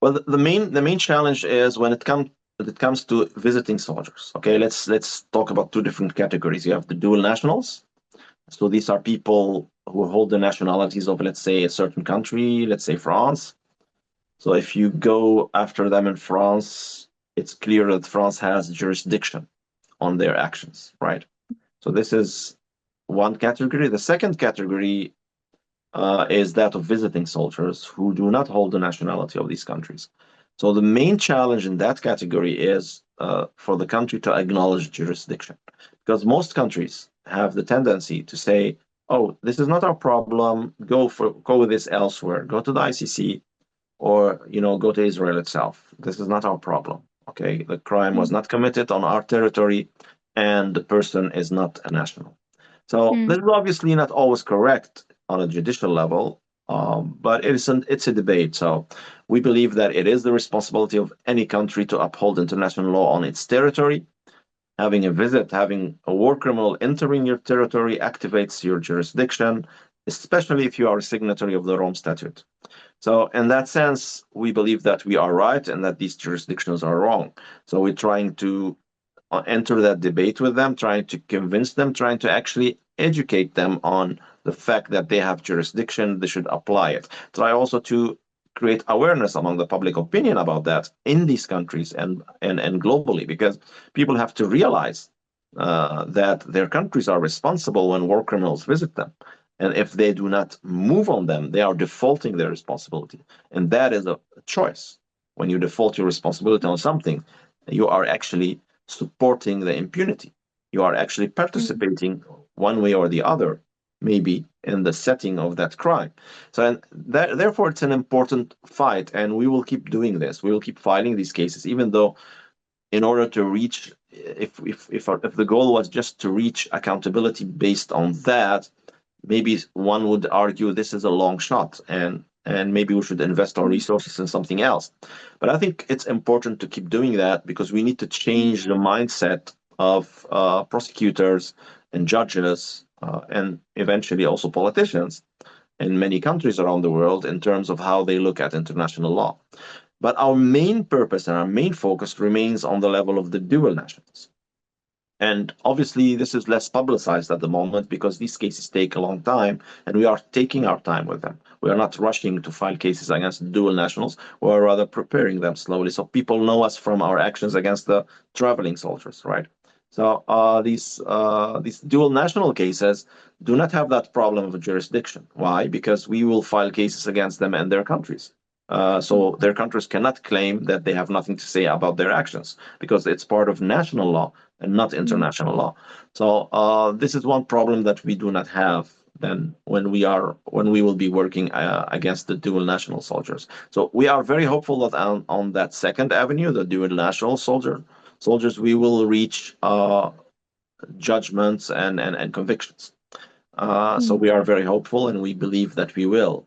Well, the main challenge is when it comes to visiting soldiers. Okay, let's talk about two different categories. You have the dual nationals. So these are people who hold the nationalities of, let's say, a certain country, let's say France. So if you go after them in France, it's clear that France has jurisdiction on their actions, right? So this is one category. The second category is that of visiting soldiers who do not hold the nationality of these countries. So the main challenge in that category is for the country to acknowledge jurisdiction, because most countries have the tendency to say, "Oh, this is not our problem. Go with this elsewhere. Go to the ICC, or go to Israel itself. This is not our problem. Okay, the crime was Mm, not committed on our territory, and the person is not a national." So this mm, is obviously not always correct on a judicial level, but it's a debate. So we believe that it is the responsibility of any country to uphold international law on its territory. Having a war criminal entering your territory activates your jurisdiction, especially if you are a signatory of the Rome Statute. So in that sense, we believe that we are right and that these jurisdictions are wrong. So we're trying to enter that debate with them, trying to convince them, trying to actually educate them on the fact that they have jurisdiction, they should apply it. Try also to create awareness among the public opinion about that in these countries and globally, because people have to realize that their countries are responsible when war criminals visit them. And if they do not move on them, they are defaulting their responsibility. And that is a choice. When you default your responsibility on something, you are actually supporting the impunity. You are actually mm, participating one way or the other, maybe in the setting of that crime. So, and therefore, it's an important fight, and we will keep doing this. We will keep filing these cases, even though, in order to reach, if the goal was just to reach accountability based on that, maybe one would argue this is a long shot, and maybe we should invest our mm, resources in something else. But I think it's important to keep doing that because we need to mm, change the mindset of prosecutors and judges and eventually also politicians in many countries around the world in terms of how they look at international law. But our main purpose and our main focus remains on the level of the dual nationals. And obviously, this is less publicized at the moment because these cases take a long time, and we are taking our time with them. We are not rushing to file cases against dual nationals. We're rather preparing them slowly so people know us from our actions against the traveling soldiers, right? So these dual national cases do not have that problem of jurisdiction. Why? Because we will file cases against them and their countries. mm, So their countries cannot claim that they have nothing to say about their actions because it's part of national law and not mm, international law. So this is one problem that we do not have then when we will be working against the dual national soldiers. So we are very hopeful that on that second avenue, the dual national soldiers, we will reach judgments and convictions. So mm, we are very hopeful, and we believe that we will.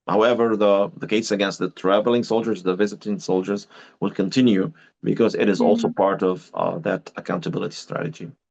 However, the case against the traveling soldiers, the visiting soldiers, will continue because it is also mm. part of that accountability strategy.